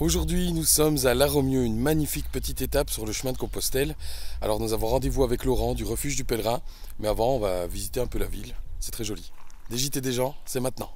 Aujourd'hui, nous sommes à La Romieu, une magnifique petite étape sur le chemin de Compostelle. Alors nous avons rendez-vous avec Laurent du refuge du pèlerin, mais avant on va visiter un peu la ville, c'est très joli. Des gîtes et des gens, c'est maintenant.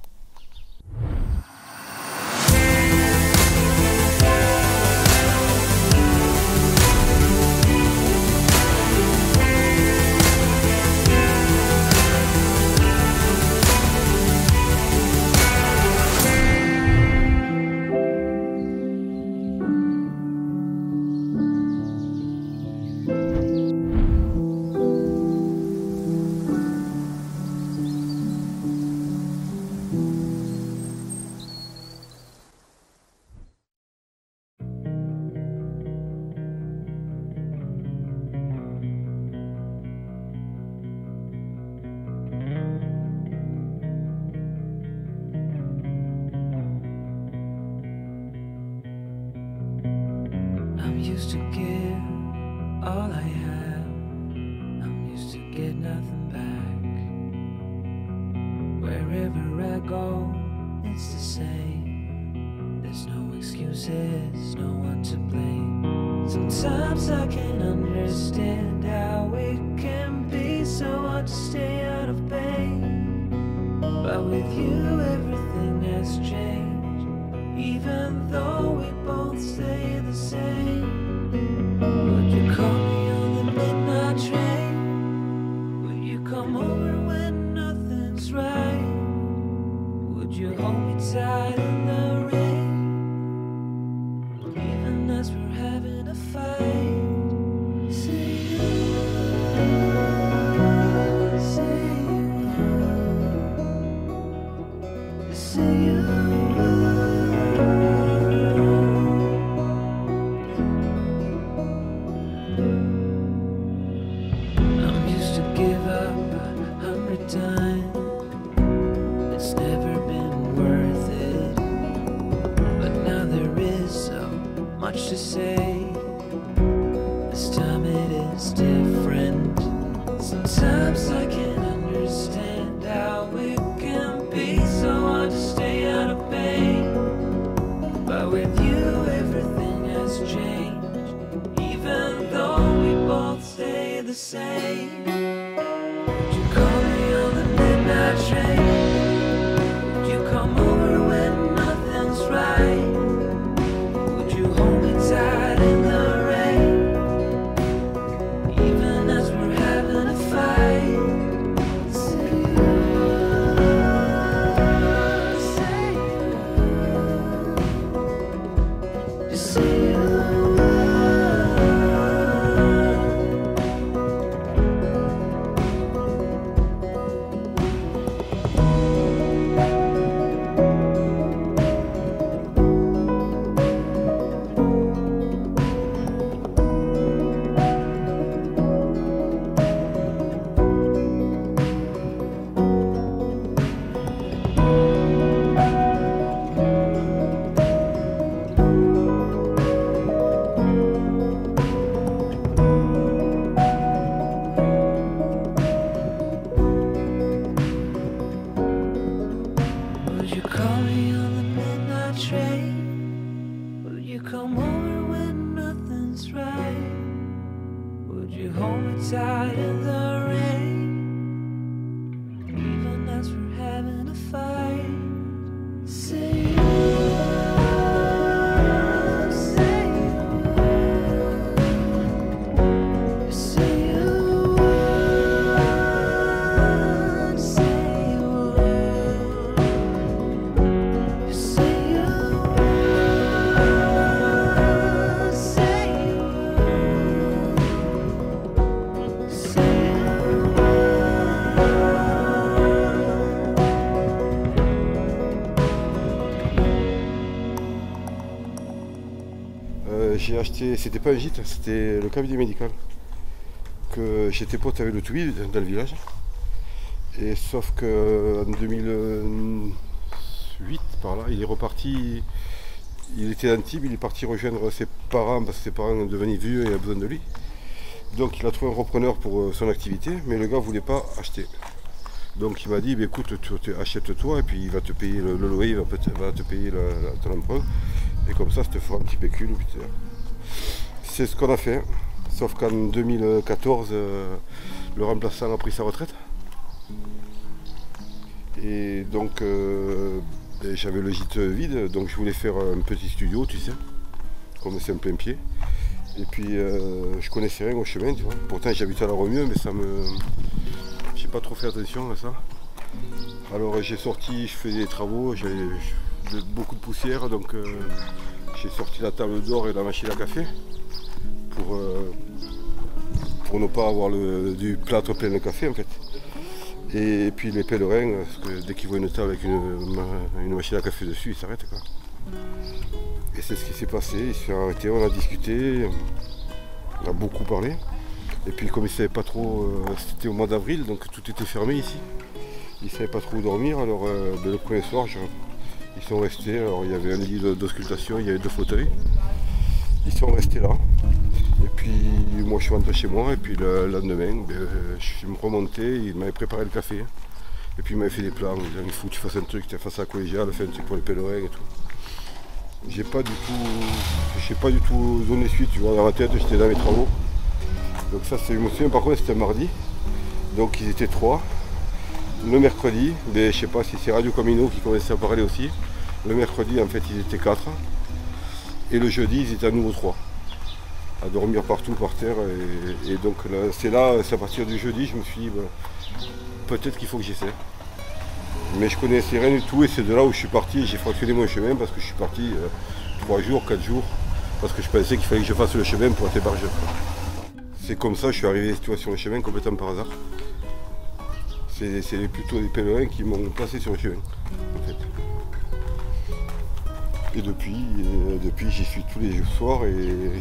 I'm used to give all I have. I'm used to get nothing back. Wherever I go, it's the same. There's no excuses, no one to blame. Sometimes I can't understand how it can be so hard to stay out of pain. But with you everything has changed, even though we both stay the same. Would you call me on the midnight train? Would you come over when nothing's right? Would you hold me tight in the rain, even as we're having a fight? Say you, say you. It's never been worth it, but now there is so much to say. This time it is different. Sometimes I can't understand how it can be so hard to stay out of pain. But with you everything has changed, even though we both stay the same. Would you call me on the midnight train? Would you come over when nothing's right? Would you hold me tight in the rain, even as we're having a fight? Say you, just say you. Would you call me on the midnight train? Would you come over when nothing's right? Would you hold me tight in the rain, even as we're having a fight? Say you, say you, say you, say you. J'ai acheté, c'était pas un gîte, c'était le cabinet médical que j'étais pote avec le Toubi dans le village. Et sauf que en 2008 par là, il est reparti, il était à Antibes, il est parti rejoindre ses parents parce que ses parents sont devenus vieux et avaient besoin de lui. Donc il a trouvé un repreneur pour son activité, mais le gars ne voulait pas acheter. Donc il m'a dit, bah, écoute, achète-toi et puis il va te payer le loyer, il va te payer ton emprunt. Et comme ça te fera un petit pécule. C'est ce qu'on a fait. Sauf qu'en 2014, le remplaçant a pris sa retraite. Et donc j'avais le gîte vide, donc je voulais faire un petit studio, tu sais, comme c'est un plein pied. Et puis je connaissais rien au chemin, tu vois. Pourtant j'habite à La Romieu, mais j'ai pas trop fait attention à ça. Alors j'ai sorti, je faisais des travaux, j'avais beaucoup de poussière, donc j'ai sorti la table d'or et la machine à café pour ne pas avoir du plâtre plein de café en fait. Et puis les pèlerins, parce que dès qu'ils voient une table avec une machine à café dessus, ils s'arrêtent quoi. Et c'est ce qui s'est passé, ils se sont arrêtés, on a discuté, on a beaucoup parlé. Et puis comme ils ne savaient pas trop, c'était au mois d'avril, donc tout était fermé ici. Ils ne savaient pas trop où dormir, alors le premier soir, ils sont restés. Alors il y avait un lit d'auscultation, il y avait 2 fauteuils. Ils sont restés là. Et puis moi je suis rentré chez moi et puis le lendemain, je me remontais, il m'avait préparé le café. Et puis il m'avait fait des plans, il faut que tu fasses un truc, tu fasses à la collégiale, fais un truc pour les pèlerins et tout. Je n'ai pas du tout donné suite, tu vois, dans ma tête, j'étais dans mes travaux. Donc ça c'est émotionnel, par contre c'était mardi, donc ils étaient 3. Le mercredi, mais je sais pas si c'est Radio Camino qui commençait à parler aussi. Le mercredi en fait ils étaient 4. Et le jeudi ils étaient à nouveau 3. À dormir partout par terre. Et donc c'est à partir du jeudi, je me suis dit peut-être qu'il faut que j'essaie. Mais je connaissais rien du tout et c'est de là où je suis parti. J'ai fractionné mon chemin parce que je suis parti 3 jours, 4 jours. Parce que je pensais qu'il fallait que je fasse le chemin pour être hébergeur. C'est comme ça que je suis arrivé sur le chemin complètement par hasard. C'est plutôt des pèlerins qui m'ont placé sur le chemin. En fait. Et depuis j'y suis tous les soirs et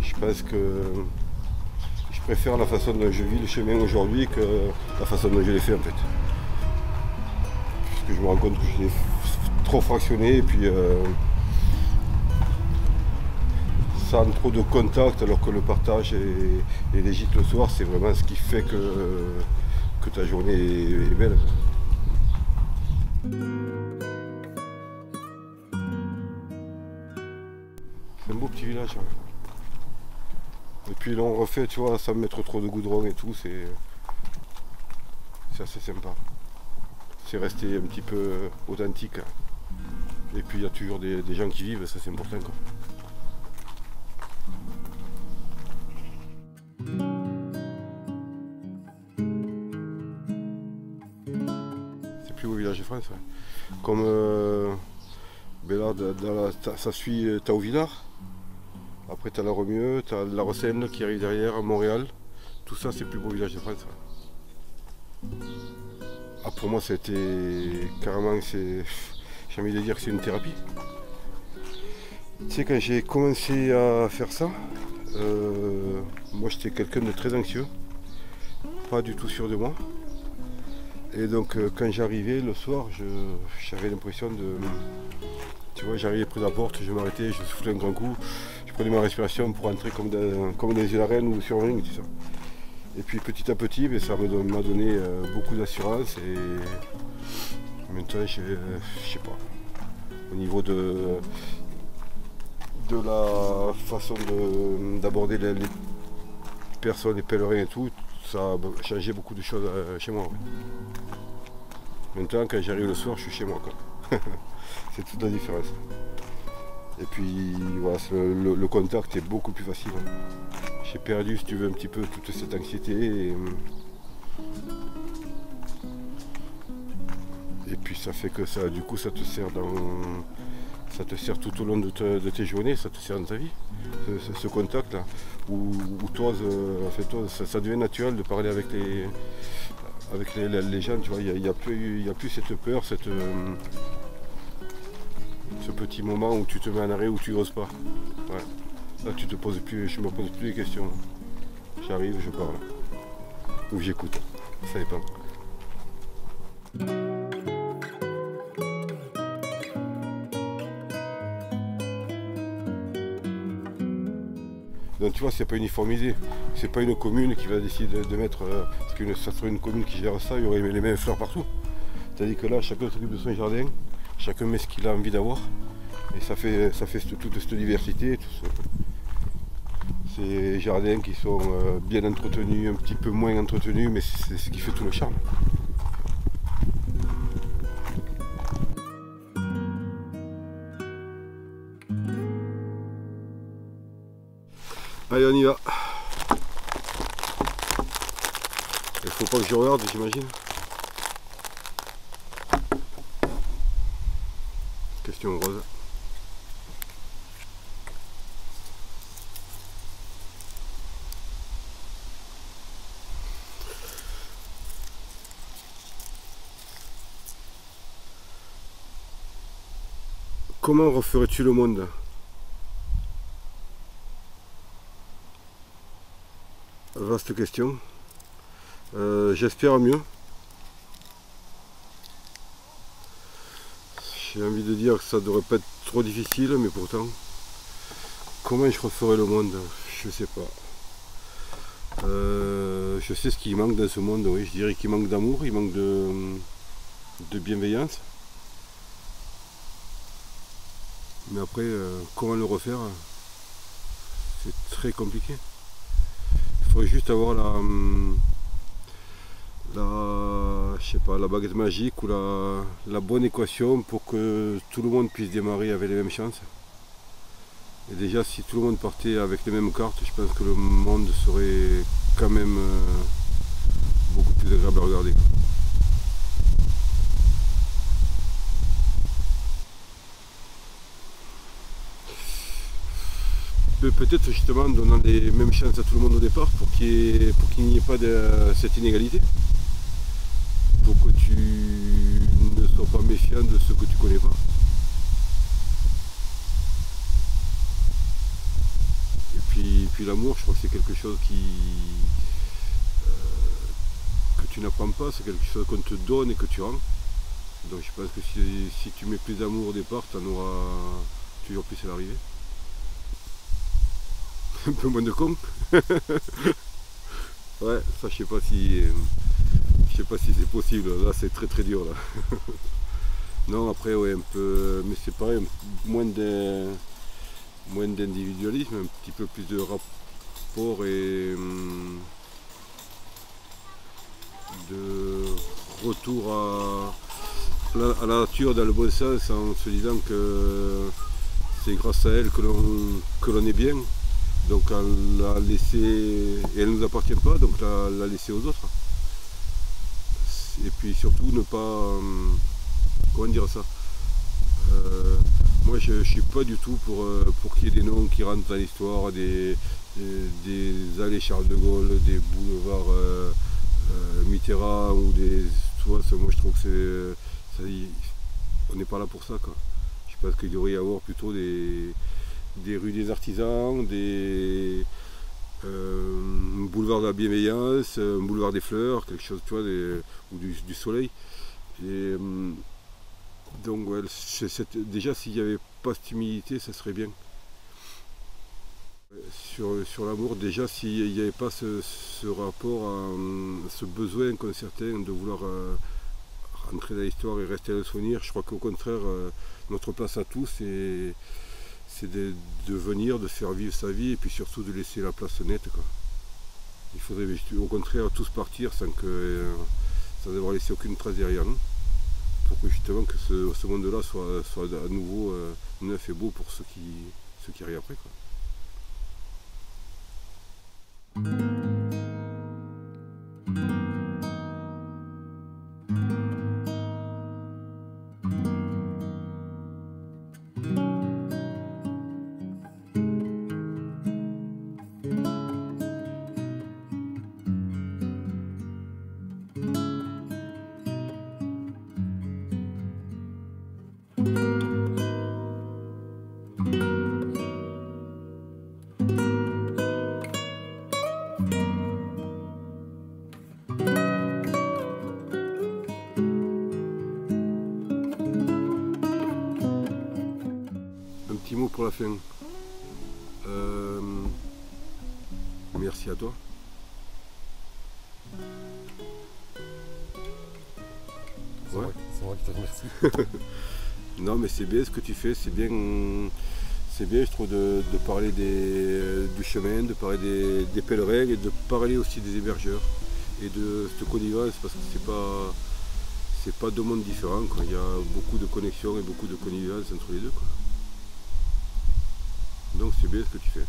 je pense que je préfère la façon dont je vis le chemin aujourd'hui que la façon dont je l'ai fait en fait. Parce que je me rends compte que je l'ai trop fractionné et puis sans trop de contact alors que le partage et les gîtes le soir c'est vraiment ce qui fait que ta journée est belle. C'est un beau petit village. Hein. Et puis là on refait, tu vois, sans mettre trop de goudron et tout, c'est assez sympa. C'est resté un petit peu authentique. Et puis il y a toujours des gens qui vivent, ça c'est important quoi. C'est le plus beau village de France. Ouais. Comme là, ça suit Tao-Villard. Après tu as La Romieu, tu as La Rossenne qui arrive derrière, Montréal. Tout ça c'est le plus beau village de France. Ouais. Ah, pour moi c'était carrément, j'ai envie de dire que c'est une thérapie. Tu sais quand j'ai commencé à faire ça, moi j'étais quelqu'un de très anxieux, pas du tout sûr de moi. Et donc quand j'arrivais le soir, j'avais l'impression de... Tu vois, j'arrivais près de la porte, je m'arrêtais, je soufflais un grand coup, je prenais ma respiration pour entrer comme dans une arène ou sur un ring, tout ça. Et puis petit à petit, ça m'a donné beaucoup d'assurance et maintenant, je sais pas, au niveau de la façon d'aborder les personnes, les pèlerins et tout, ça a changé beaucoup de choses chez moi. Ouais. Maintenant, quand j'arrive le soir, je suis chez moi. C'est toute la différence. Et puis, voilà, le contact est beaucoup plus facile. Hein. J'ai perdu, si tu veux, un petit peu toute cette anxiété. Et puis, ça fait que ça, du coup, ça te sert tout au long de tes journées, ça te sert dans ta vie. Ce contact-là, où toi, en fait, ça devient naturel de parler avec les gens, tu vois, il n'y a plus cette peur, ce petit moment où tu te mets en arrêt, où tu n'oses pas. Ouais. Là, je me pose plus les questions. J'arrive, je parle. Ou j'écoute, ça dépend. Donc tu vois, c'est pas uniformisé. C'est pas une commune qui va décider de mettre... parce que ça serait une commune qui gère ça, il y aurait les mêmes fleurs partout. C'est-à-dire que là, chacun s'occupe de son jardin, chacun met ce qu'il a envie d'avoir. Et ça fait toute cette diversité, ces jardins qui sont bien entretenus, un petit peu moins entretenus, mais c'est ce qui fait tout le charme. Allez, on y va. Il faut pas que je regarde, j'imagine. Question rose. Comment referais-tu le monde? Vaste question. J'espère mieux. J'ai envie de dire que ça devrait pas être trop difficile, mais pourtant, comment je referais le monde? Je sais pas. Je sais ce qui manque dans ce monde, oui. Je dirais qu'il manque d'amour, il manque de bienveillance. Mais après, comment le refaire? C'est très compliqué. Il faudrait juste avoir je sais pas, la baguette magique ou la bonne équation pour que tout le monde puisse démarrer avec les mêmes chances. Et déjà, si tout le monde partait avec les mêmes cartes, je pense que le monde serait quand même beaucoup plus agréable à regarder. Peut-être justement en donnant les mêmes chances à tout le monde au départ pour qu'il n'y ait pas cette inégalité. Pour que tu ne sois pas méfiant de ce que tu connais pas. Et puis l'amour, je crois que c'est quelque chose que tu n'apprends pas, c'est quelque chose qu'on te donne et que tu rends. Donc je pense que si tu mets plus d'amour au départ, tu en auras toujours plus à l'arrivée. Un peu moins de con. Ouais, ça je sais pas si c'est possible, là c'est très très dur là. Non, après ouais, un peu, mais c'est pareil, moins d'individualisme, un petit peu plus de rapport et de retour à la nature dans le bon sens, en se disant que c'est grâce à elle que l'on est bien. Donc à la laisser, et elle ne nous appartient pas, donc la laisser aux autres. Et puis surtout ne pas, comment dire ça, moi je ne suis pas du tout pour qu'il y ait des noms qui rentrent dans l'histoire, des allées Charles de Gaulle, des boulevards Mitterrand ou des... moi je trouve que on n'est pas là pour ça, quoi. Je pense qu'il devrait y avoir plutôt des rues des artisans, des boulevard de la bienveillance, un boulevard des fleurs, quelque chose, tu vois, ou du soleil. Et donc ouais, déjà s'il n'y avait pas cette humilité, ça serait bien. Sur l'amour, déjà s'il n'y avait pas ce rapport, ce besoin qu'ont certains de vouloir rentrer dans l'histoire et rester à le souvenir, je crois qu'au contraire, notre place à tous, c'est de venir, de faire vivre sa vie et puis surtout de laisser la place nette, quoi. Il faudrait au contraire tous partir sans avoir laissé aucune trace derrière nous, pour que justement que ce monde-là soit à nouveau neuf et beau pour ceux qui arrivent après, quoi. Un petit mot pour la fin. Merci à toi. C'est moi qui te remercie. Non, mais c'est bien ce que tu fais, c'est bien, je trouve, de parler du chemin, de parler des pèlerins et de parler aussi des hébergeurs et de cette connivence, parce que c'est pas deux mondes différents, quoi. Il y a beaucoup de connexions et beaucoup de connivence entre les deux, quoi. Donc c'est bien ce que tu fais.